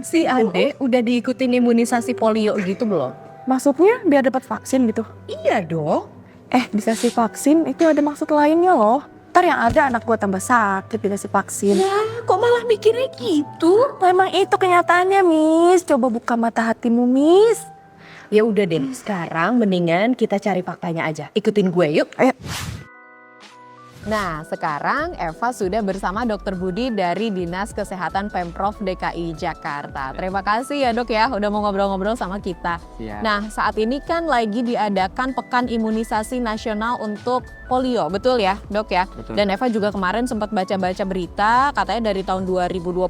Si Ade udah diikutin imunisasi polio gitu belum? Maksudnya biar dapat vaksin gitu? Iya dong. Bisa si vaksin itu ada maksud lainnya loh. Ntar yang ada anak gua tambah sakit dikasih vaksin. Ya, kok malah mikirnya gitu? Memang itu kenyataannya, Miss. Coba buka mata hatimu, Miss. Ya udah deh, sekarang mendingan kita cari faktanya aja. Ikutin gue yuk. Ayo. Nah, sekarang Eva sudah bersama Dr. Budi dari Dinas Kesehatan Pemprov DKI Jakarta. Terima kasih ya dok ya, udah mau ngobrol-ngobrol sama kita. Ya. Nah, saat ini kan lagi diadakan Pekan Imunisasi Nasional untuk polio, betul ya dok ya? Betul. Dan Eva juga kemarin sempat baca-baca berita, katanya dari tahun 2022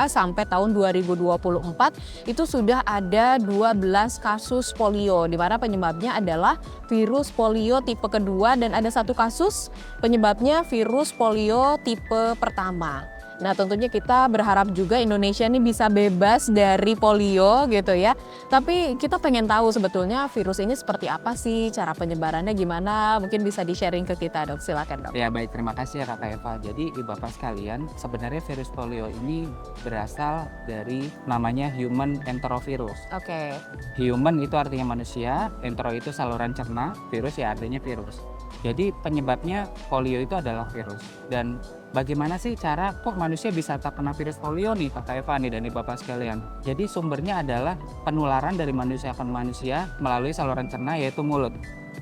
sampai tahun 2024 itu sudah ada 12 kasus polio, di mana penyebabnya adalah virus polio tipe kedua dan ada satu kasus penyebabnya virus polio tipe pertama. Nah tentunya kita berharap juga Indonesia ini bisa bebas dari polio gitu ya. Tapi kita pengen tahu sebetulnya virus ini seperti apa sih, cara penyebarannya gimana, mungkin bisa di-sharing ke kita dok, silakan dok. Ya baik, terima kasih ya Kakak Eva. Jadi Ibu Bapak sekalian, sebenarnya virus polio ini berasal dari namanya human enterovirus. Oke. Human itu artinya manusia, entero itu saluran cerna, virus ya artinya virus. Jadi penyebabnya polio itu adalah virus. Dan bagaimana sih cara kok manusia bisa terkena virus polio nih Kakak Eva nih dan Ibu Bapak sekalian? Jadi sumbernya adalah penularan dari manusia ke manusia melalui saluran cerna yaitu mulut.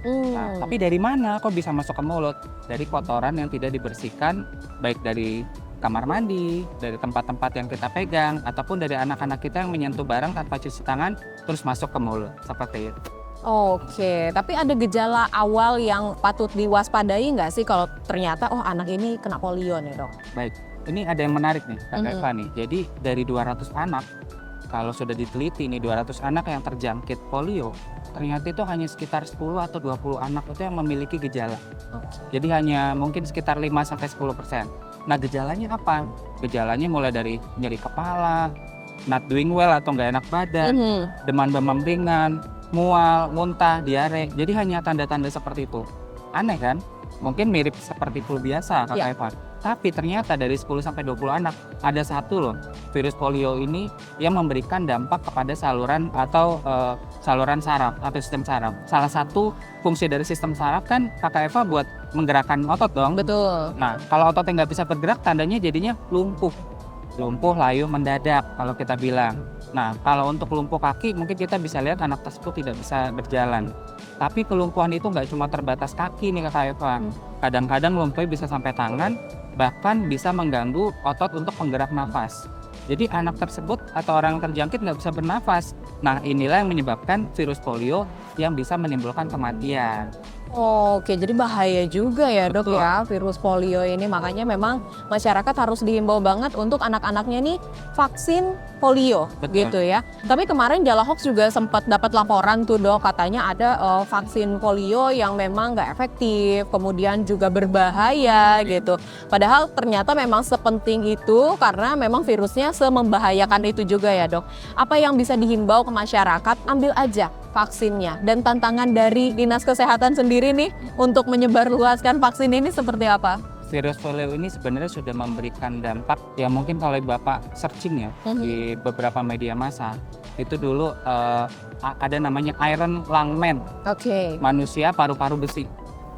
Nah, tapi dari mana kok bisa masuk ke mulut? Dari kotoran yang tidak dibersihkan, baik dari kamar mandi, dari tempat-tempat yang kita pegang, ataupun dari anak-anak kita yang menyentuh barang tanpa cuci tangan, terus masuk ke mulut, seperti itu. Oke, tapi ada gejala awal yang patut diwaspadai nggak sih kalau ternyata oh anak ini kena polio nih dok? Baik, ini ada yang menarik nih Kak Eva nih. Jadi dari 200 anak, kalau sudah diteliti nih 200 anak yang terjangkit polio, ternyata itu hanya sekitar 10 atau 20 anak itu yang memiliki gejala. Jadi hanya mungkin sekitar 5-10%. Nah gejalanya apa? Gejalanya mulai dari nyeri kepala, not doing well atau nggak enak badan, demam-demam ringan, mual, muntah, diare. Jadi hanya tanda-tanda seperti itu. Aneh kan? Mungkin mirip seperti flu biasa Kak Eva. Tapi ternyata dari 10-20 anak ada satu loh virus polio ini yang memberikan dampak kepada saluran atau saluran saraf atau sistem saraf. Salah satu fungsi dari sistem saraf kan Kak Eva buat menggerakkan otot dong. Betul. Nah kalau ototnya nggak bisa bergerak tandanya jadinya lumpuh. Lumpuh, layu, mendadak kalau kita bilang. Nah, kalau untuk lumpuh kaki mungkin kita bisa lihat anak tersebut tidak bisa berjalan. Tapi kelumpuhan itu nggak cuma terbatas kaki nih Kak Eva. Kadang-kadang lumpuhnya bisa sampai tangan, bahkan bisa mengganggu otot untuk penggerak nafas. Jadi anak tersebut atau orang yang terjangkit nggak bisa bernafas. Nah, inilah yang menyebabkan virus polio yang bisa menimbulkan kematian. Oke, jadi bahaya juga ya dok Betul. ya virus polio ini. Makanya memang masyarakat harus dihimbau banget untuk anak-anaknya nih vaksin polio. Betul. Gitu ya. Tapi kemarin Jalahoax juga sempat dapat laporan tuh dok, katanya ada vaksin polio yang memang nggak efektif, kemudian juga berbahaya gitu. Padahal ternyata memang sepenting itu karena memang virusnya semembahayakan itu juga ya dok. Apa yang bisa dihimbau ke masyarakat, ambil aja vaksinnya. Dan tantangan dari Dinas Kesehatan sendiri nih untuk menyebarluaskan vaksin ini seperti apa? Virus polio ini sebenarnya sudah memberikan dampak yang mungkin kalau Bapak searching ya di beberapa media massa. Itu dulu ada namanya Iron Lung Man, Oke. manusia paru-paru besi.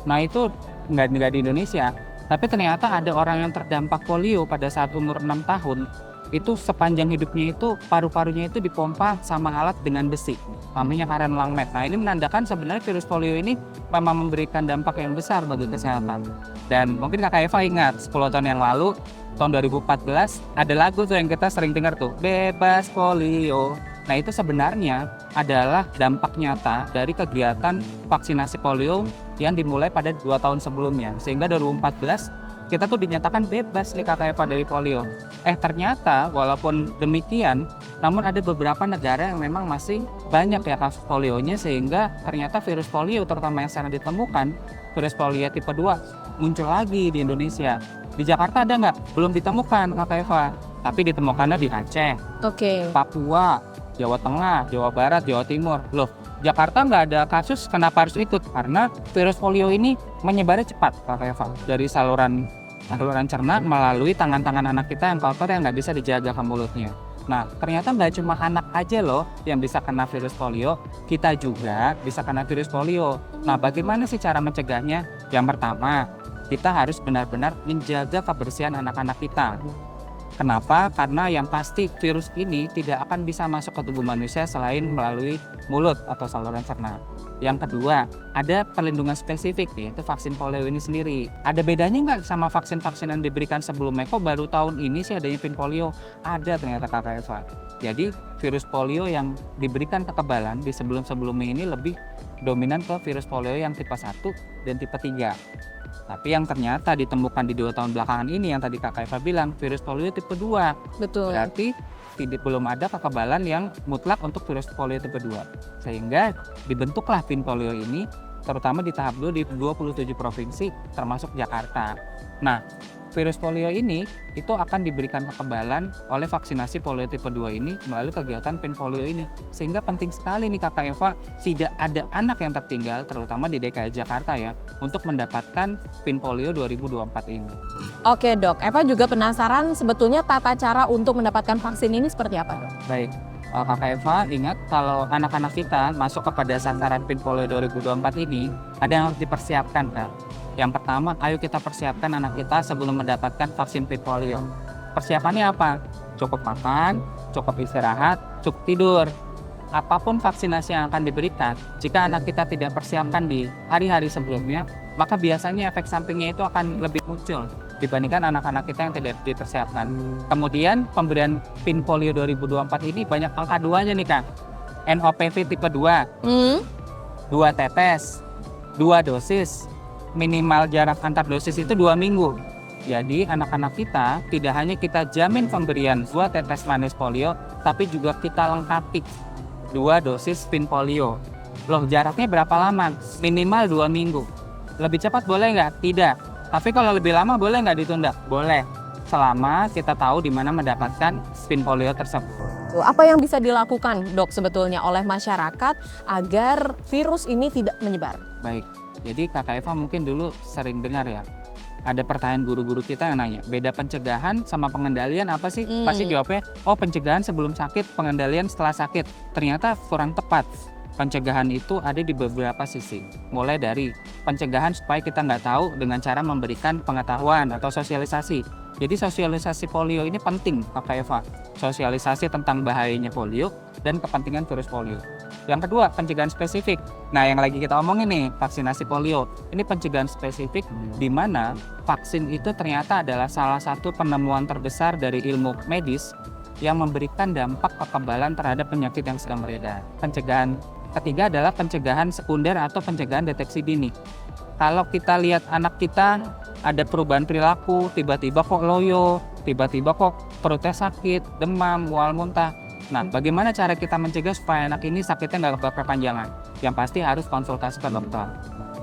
Nah itu nggak di Indonesia. Tapi ternyata ada orang yang terdampak polio pada saat umur 6 tahun. Itu sepanjang hidupnya itu paru-parunya itu dipompa sama alat dengan besi, namanya Iron Lung Man. Nah ini menandakan sebenarnya virus polio ini memang memberikan dampak yang besar bagi kesehatan. Dan mungkin Kakak Eva ingat 10 tahun yang lalu, tahun 2014 ada lagu tuh yang kita sering dengar tuh, Bebas Polio. Nah itu sebenarnya adalah dampak nyata dari kegiatan vaksinasi polio yang dimulai pada 2 tahun sebelumnya. Sehingga 2014 kita tuh dinyatakan bebas nih Kakak Eva dari polio. Ternyata walaupun demikian, namun ada beberapa negara yang memang masih banyak ya kasus polionya, sehingga ternyata virus polio terutama yang sekarang ditemukan, virus polio tipe 2 muncul lagi di Indonesia. Di Jakarta ada nggak? Belum ditemukan Kakak Eva, tapi ditemukannya di Aceh, Oke. Papua, Jawa Tengah, Jawa Barat, Jawa Timur. Loh, Jakarta nggak ada kasus, kenapa harus ikut? Karena virus polio ini menyebarnya cepat Kakak Eva, dari saluran saluran cerna melalui tangan-tangan anak kita yang kotor yang nggak bisa dijaga ke mulutnya. Nah, ternyata nggak cuma anak aja loh yang bisa kena virus polio, kita juga bisa kena virus polio. Nah, bagaimana sih cara mencegahnya? Yang pertama, kita harus benar-benar menjaga kebersihan anak-anak kita. Kenapa? Karena yang pasti virus ini tidak akan bisa masuk ke tubuh manusia selain melalui mulut atau saluran cerna. Yang kedua, ada perlindungan spesifik, yaitu vaksin polio ini sendiri. Ada bedanya nggak sama vaksin-vaksin yang diberikan sebelumnya? Kok baru tahun ini sih adanya pin polio? Ada ternyata Kakak Eva. Jadi virus polio yang diberikan kekebalan di sebelum-sebelumnya ini lebih dominan ke virus polio yang tipe 1 dan tipe 3. Tapi yang ternyata ditemukan di 2 tahun belakangan ini yang tadi Kakak Eva bilang virus polio tipe 2. Betul. Berarti belum ada kekebalan yang mutlak untuk virus polio tipe 2. Sehingga dibentuklah pin polio ini terutama di tahap 2 di 27 provinsi termasuk Jakarta. Nah, virus polio ini itu akan diberikan kekebalan oleh vaksinasi polio tipe 2 ini melalui kegiatan pin polio ini. Sehingga penting sekali nih Kakak Eva, tidak ada anak yang tertinggal terutama di DKI Jakarta ya untuk mendapatkan pin polio 2024 ini. Oke dok, Eva juga penasaran sebetulnya tata cara untuk mendapatkan vaksin ini seperti apa dok? Baik, Kakak Eva ingat kalau anak-anak kita masuk kepada sasaran pin polio 2024 ini ada yang harus dipersiapkan Kak. Yang pertama, ayo kita persiapkan anak kita sebelum mendapatkan vaksin pin polio. Persiapannya apa? Cukup makan, cukup istirahat, cukup tidur. Apapun vaksinasi yang akan diberikan, jika anak kita tidak persiapkan di hari-hari sebelumnya, maka biasanya efek sampingnya itu akan lebih muncul dibandingkan anak-anak kita yang tidak dipersiapkan. Kemudian pemberian pin polio 2024 ini banyak angka 2-nya nih Kak. NOPV tipe 2, 2 tetes, 2 dosis, minimal jarak antar dosis itu 2 minggu. Jadi anak-anak kita tidak hanya kita jamin pemberian 2 tetes manis polio, tapi juga kita lengkapi 2 dosis pin polio. Loh, jaraknya berapa lama? Minimal 2 minggu. Lebih cepat boleh nggak? Tidak. Tapi kalau lebih lama boleh nggak ditunda? Boleh. Selama kita tahu di mana mendapatkan pin polio tersebut. Apa yang bisa dilakukan dok sebetulnya oleh masyarakat agar virus ini tidak menyebar? Baik, jadi Kakak Eva mungkin dulu sering dengar ya, ada pertanyaan guru-guru kita yang nanya, beda pencegahan sama pengendalian apa sih? Pasti jawabnya, oh pencegahan sebelum sakit, pengendalian setelah sakit. Ternyata kurang tepat. Pencegahan itu ada di beberapa sisi. Mulai dari pencegahan supaya kita nggak tahu dengan cara memberikan pengetahuan atau sosialisasi. Jadi sosialisasi polio ini penting, Kakak Eva. Sosialisasi tentang bahayanya polio dan kepentingan virus polio. Yang kedua, pencegahan spesifik. Nah, yang lagi kita omongin nih, vaksinasi polio. Ini pencegahan spesifik di mana vaksin itu ternyata adalah salah satu penemuan terbesar dari ilmu medis yang memberikan dampak kekebalan terhadap penyakit yang sedang beredar. Pencegahan ketiga adalah pencegahan sekunder atau pencegahan deteksi dini. Kalau kita lihat anak kita ada perubahan perilaku, tiba-tiba kok loyo, tiba-tiba kok perutnya sakit, demam, mual muntah. Nah, bagaimana cara kita mencegah supaya anak ini sakitnya nggak berkepanjangan? Yang pasti harus konsultasi ke dokter.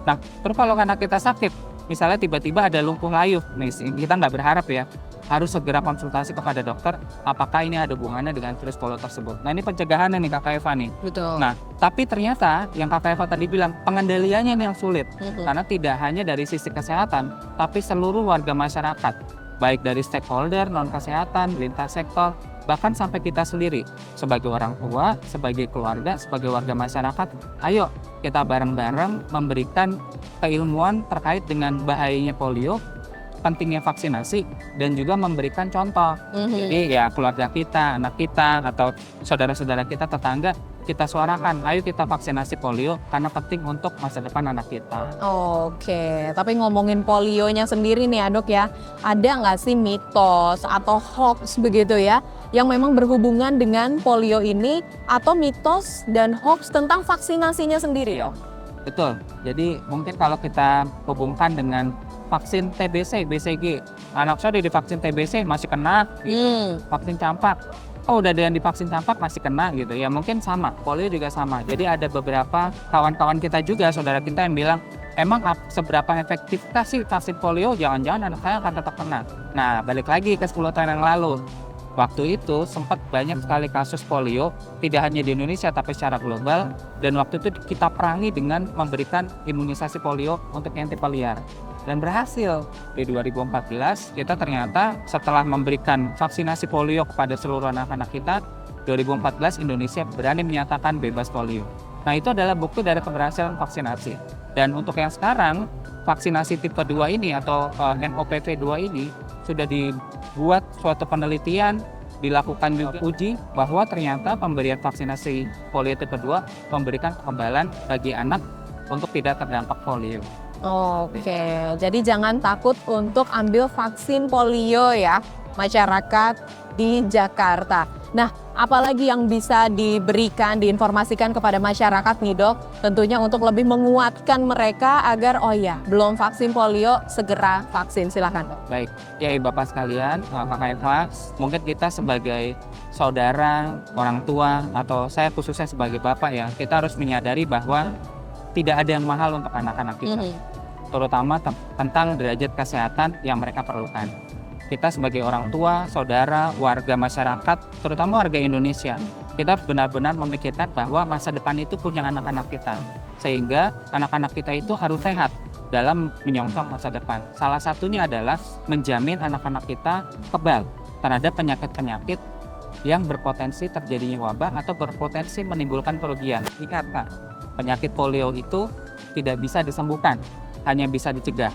Nah, terus kalau anak kita sakit, misalnya tiba-tiba ada lumpuh layuh, nih kita nggak berharap ya, harus segera konsultasi kepada dokter apakah ini ada hubungannya dengan virus polio tersebut. Nah, ini pencegahannya nih Kakak Eva nih. Betul. Nah, tapi ternyata yang Kakak Eva tadi bilang pengendaliannya nih yang sulit. Karena tidak hanya dari sisi kesehatan, tapi seluruh warga masyarakat, baik dari stakeholder, non kesehatan, lintas sektor, bahkan sampai kita sendiri sebagai orang tua, sebagai keluarga, sebagai warga masyarakat, ayo kita bareng-bareng memberikan keilmuan terkait dengan bahayanya polio, pentingnya vaksinasi, dan juga memberikan contoh. Jadi ya keluarga kita, anak kita, atau saudara-saudara kita, tetangga, kita suarakan, ayo kita vaksinasi polio karena penting untuk masa depan anak kita. Oke, tapi ngomongin polionya sendiri nih ya dok ya, ada nggak sih mitos atau hoax begitu ya, yang memang berhubungan dengan polio ini, atau mitos dan hoax tentang vaksinasinya sendiri? Betul, jadi mungkin kalau kita hubungkan dengan vaksin TBC, BCG, anak saya udah divaksin TBC masih kena, gitu. Vaksin campak, oh udah ada yang divaksin campak masih kena gitu ya, mungkin sama, polio juga sama. Jadi ada beberapa kawan-kawan kita juga, saudara kita yang bilang, emang seberapa efektifkah sih vaksin polio, jangan-jangan anak saya akan tetap kena. Nah, balik lagi ke 10 tahun yang lalu, Waktu itu sempat banyak sekali kasus polio, tidak hanya di Indonesia tapi secara global, dan waktu itu kita perangi dengan memberikan imunisasi polio untuk nyentip liar. Dan berhasil. Di 2014 kita ternyata setelah memberikan vaksinasi polio kepada seluruh anak-anak kita, 2014 Indonesia berani menyatakan bebas polio. Nah, itu adalah bukti dari keberhasilan vaksinasi. Dan untuk yang sekarang, vaksinasi tipe 2 ini atau NOPV 2 ini sudah dibuat suatu penelitian, dilakukan juga uji bahwa ternyata pemberian vaksinasi polio tipe 2 memberikan kekebalan bagi anak untuk tidak terdampak polio. Oke, jadi jangan takut untuk ambil vaksin polio ya, masyarakat di Jakarta. Nah, apalagi yang bisa diberikan, diinformasikan kepada masyarakat nih dok? Tentunya untuk lebih menguatkan mereka agar, oh ya, belum vaksin polio, segera vaksin. Silakan dok. Baik, ya Bapak sekalian, Kakak Eva, mungkin kita sebagai saudara, orang tua, atau saya khususnya sebagai Bapak ya, kita harus menyadari bahwa tidak ada yang mahal untuk anak-anak kita. Terutama tentang derajat kesehatan yang mereka perlukan. Kita sebagai orang tua, saudara, warga masyarakat, terutama warga Indonesia, kita benar-benar memikirkan bahwa masa depan itu punya anak-anak kita. Sehingga anak-anak kita itu harus sehat dalam menyongsong masa depan. Salah satunya adalah menjamin anak-anak kita kebal terhadap penyakit-penyakit yang berpotensi terjadinya wabah atau berpotensi menimbulkan kerugian. Ingat Pak, penyakit polio itu tidak bisa disembuhkan, hanya bisa dicegah.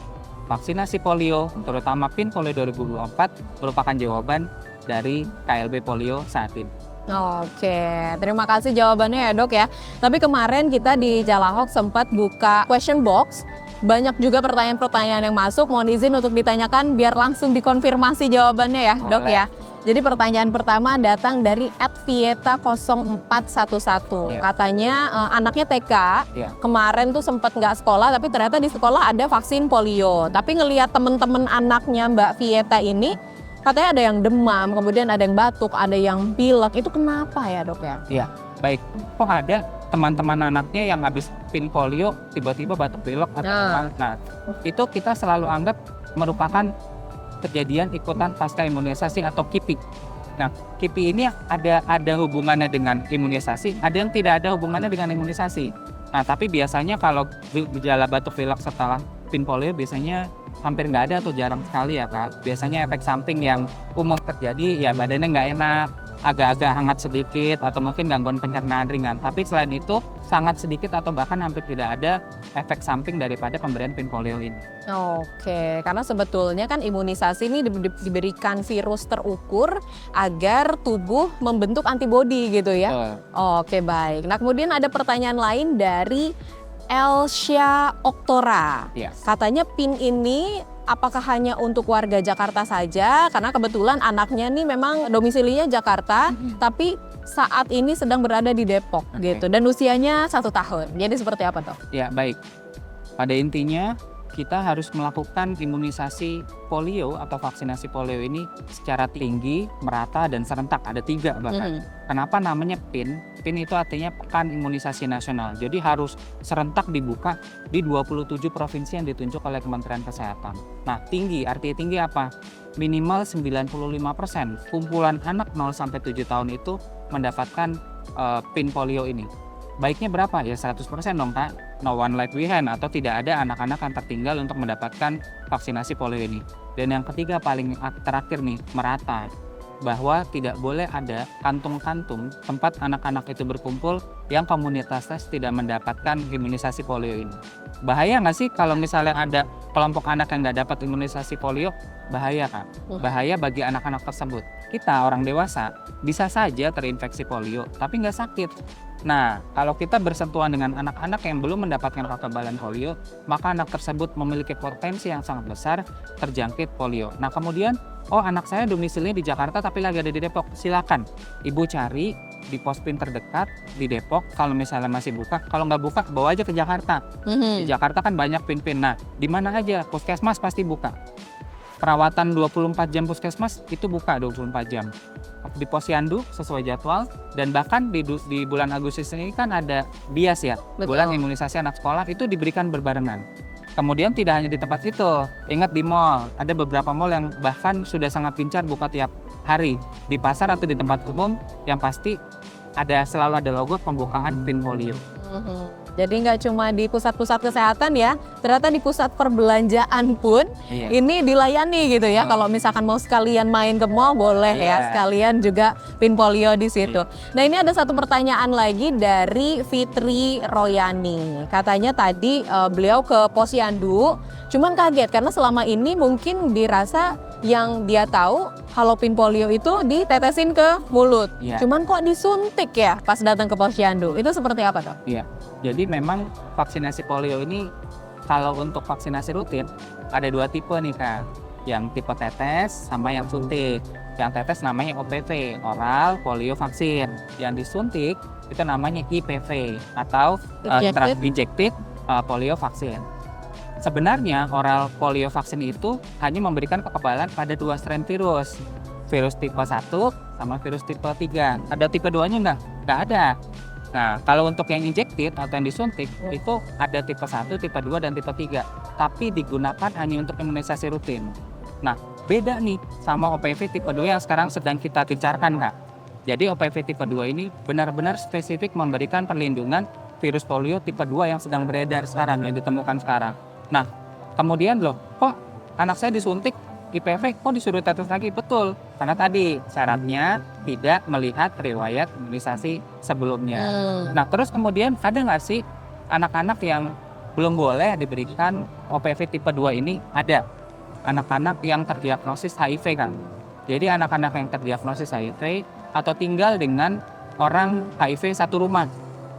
Vaksinasi polio, terutama PIN Polio 2024, merupakan jawaban dari KLB polio saat ini. Oke, terima kasih jawabannya ya dok ya. Tapi kemarin kita di Jalahok sempat buka question box. Banyak juga pertanyaan-pertanyaan yang masuk. Mohon izin untuk ditanyakan biar langsung dikonfirmasi jawabannya ya dok ya. Jadi pertanyaan pertama datang dari @vieta0411. Ya. Katanya anaknya TK, Ya. kemarin tuh sempat nggak sekolah, tapi ternyata di sekolah ada vaksin polio. Tapi ngelihat teman-teman anaknya Mbak Vieta ini, katanya ada yang demam, kemudian ada yang batuk, ada yang pilek. Itu kenapa ya dok ya? Iya, baik. Kok ada teman-teman anaknya yang habis PIN polio tiba-tiba batuk pilek atau demam? Nah, itu kita selalu anggap merupakan kejadian ikutan pasca imunisasi atau KIPI. Nah, KIPI ini ada hubungannya dengan imunisasi, ada yang tidak ada hubungannya dengan imunisasi. Nah, tapi biasanya kalau gejala batuk pilek setelah PIN polio biasanya hampir nggak ada atau jarang sekali ya Kak. Biasanya efek samping yang umum terjadi ya badannya nggak enak, agak-agak hangat sedikit atau mungkin gangguan pencernaan ringan. Tapi selain itu sangat sedikit atau bahkan hampir tidak ada efek samping daripada pemberian PIN polio ini. Oke, karena sebetulnya kan imunisasi ini diberikan virus terukur agar tubuh membentuk antibodi gitu ya. Oke, baik. Nah, kemudian ada pertanyaan lain dari Elsya Oktora. Yes. Katanya PIN ini apakah hanya untuk warga Jakarta saja? Karena kebetulan anaknya nih memang domisilinya Jakarta, tapi saat ini sedang berada di Depok gitu. Dan usianya 1 tahun. Jadi seperti apa toh? Ya, baik. Pada intinya kita harus melakukan imunisasi polio atau vaksinasi polio ini secara tinggi, merata, dan serentak. Ada 3 bahkan. Kenapa namanya PIN? PIN itu artinya Pekan Imunisasi Nasional. Jadi harus serentak dibuka di 27 provinsi yang ditunjuk oleh Kementerian Kesehatan. Nah, tinggi, artinya tinggi apa? Minimal 95% kumpulan anak 0-7 tahun itu mendapatkan PIN polio ini. Baiknya berapa? Ya 100% dong Kak. No one left behind, atau tidak ada anak-anak yang tertinggal untuk mendapatkan vaksinasi polio ini. Dan yang ketiga paling terakhir nih, merata. Bahwa tidak boleh ada kantung-kantung tempat anak-anak itu berkumpul yang komunitasnya tidak mendapatkan imunisasi polio ini. Bahaya nggak sih kalau misalnya ada kelompok anak yang nggak dapat imunisasi polio? Bahaya Kak. Bahaya bagi anak-anak tersebut. Kita orang dewasa bisa saja terinfeksi polio tapi nggak sakit. Nah, kalau kita bersentuhan dengan anak-anak yang belum mendapatkan kekebalan polio, maka anak tersebut memiliki potensi yang sangat besar terjangkit polio. Nah, kemudian, oh anak saya domisilinya di Jakarta tapi lagi ada di Depok. Silakan, Ibu cari di pos PIN terdekat di Depok. Kalau misalnya masih buka, kalau nggak buka, bawa aja ke Jakarta. Di Jakarta kan banyak PIN-PIN. Nah, di mana aja puskesmas pasti buka. Perawatan 24 jam puskesmas itu buka 24 jam. Di Posyandu sesuai jadwal, dan bahkan di bulan Agustus ini kan ada BIAS ya, Betul. bulan imunisasi anak sekolah, itu diberikan berbarengan. Kemudian tidak hanya di tempat itu, ingat di mall, ada beberapa mall yang bahkan sudah sangat gencar buka tiap hari. Di pasar atau di tempat umum yang pasti selalu ada logo pembukaan PIN polio. Jadi nggak cuma di pusat-pusat kesehatan ya, ternyata di pusat perbelanjaan pun ini dilayani gitu ya. Kalau misalkan mau sekalian main ke mall boleh ya, sekalian juga PIN polio di situ. Nah ini ada satu pertanyaan lagi dari Fitri Royani. Katanya tadi beliau ke Posyandu, cuman kaget karena selama ini mungkin dirasa yang dia tahu kalau PIN polio itu ditetesin ke mulut. Cuman kok disuntik ya pas datang ke Posyandu. Itu seperti apa Dok? Iya. Jadi memang vaksinasi polio ini kalau untuk vaksinasi rutin ada 2 tipe nih Kak. Yang tipe tetes sama yang suntik. Yang tetes namanya OPV, oral polio vaksin. Yang disuntik itu namanya IPV atau injected polio vaksin. Sebenarnya oral polio vaksin itu hanya memberikan kekebalan pada 2 strain virus. Virus tipe 1 sama virus tipe 3. Ada tipe 2-nya nggak ada. Nah, kalau untuk yang injected atau yang disuntik itu ada tipe 1, tipe 2, dan tipe 3. Tapi digunakan hanya untuk imunisasi rutin. Nah, beda nih sama OPV tipe 2 yang sekarang sedang kita gencarkan Kak. Jadi OPV tipe 2 ini benar-benar spesifik memberikan perlindungan virus polio tipe 2 yang sedang beredar sekarang, yang ditemukan sekarang. Nah, kemudian kok anak saya disuntik IPV, kok disuruh tetes lagi? Betul, karena tadi syaratnya tidak melihat riwayat imunisasi sebelumnya. Nah, terus kemudian ada nggak sih anak-anak yang belum boleh diberikan OPV tipe 2 ini? Ada. Anak-anak yang terdiagnosis HIV kan. Jadi anak-anak yang terdiagnosis HIV atau tinggal dengan orang HIV satu rumah.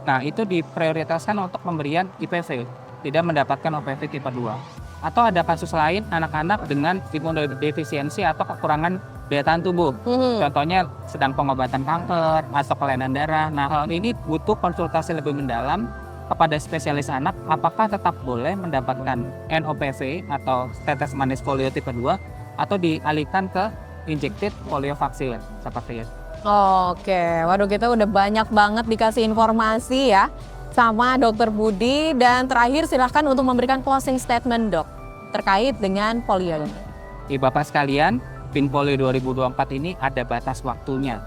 Nah, itu diprioritaskan untuk pemberian IPV, tidak mendapatkan OPV tipe 2. Atau ada kasus lain anak-anak dengan imunodefisiensi atau kekurangan daya tahan tubuh. Contohnya sedang pengobatan kanker atau kelainan darah. Nah, hal ini butuh konsultasi lebih mendalam kepada spesialis anak apakah tetap boleh mendapatkan NOPV atau tetes manis polio tipe 2 atau dialihkan ke injected polio vaksin seperti itu. Oke, waduh kita udah banyak banget dikasih informasi ya sama Dokter Budi, dan terakhir silahkan untuk memberikan closing statement Dok terkait dengan polio ini. Bapak sekalian, PIN polio 2024 ini ada batas waktunya.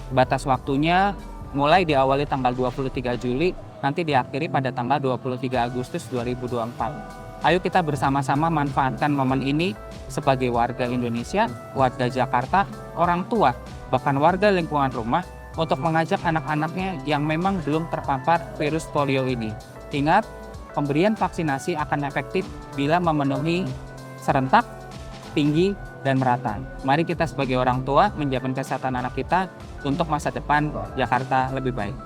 Batas waktunya mulai diawali tanggal 23 Juli, nanti diakhiri pada tanggal 23 Agustus 2024. Ayo kita bersama-sama manfaatkan momen ini sebagai warga Indonesia, warga Jakarta, orang tua, bahkan warga lingkungan rumah untuk mengajak anak-anaknya yang memang belum terpapar virus polio ini. Ingat, pemberian vaksinasi akan efektif bila memenuhi serentak, tinggi, dan merata. Mari kita sebagai orang tua menjamin kesehatan anak kita untuk masa depan Jakarta lebih baik.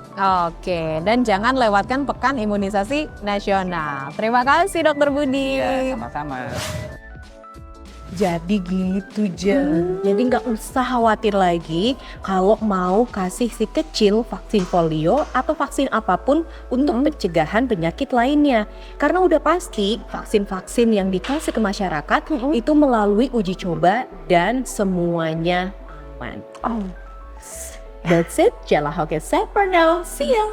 Oke, dan jangan lewatkan Pekan Imunisasi Nasional. Terima kasih Dokter Budi. Ya, sama-sama. Jadi gitu Jadi nggak usah khawatir lagi kalau mau kasih si kecil vaksin polio atau vaksin apapun untuk pencegahan penyakit lainnya. Karena udah pasti vaksin-vaksin yang dikasih ke masyarakat itu melalui uji coba dan semuanya aman. That's it. Jella Hoke set for now. See ya.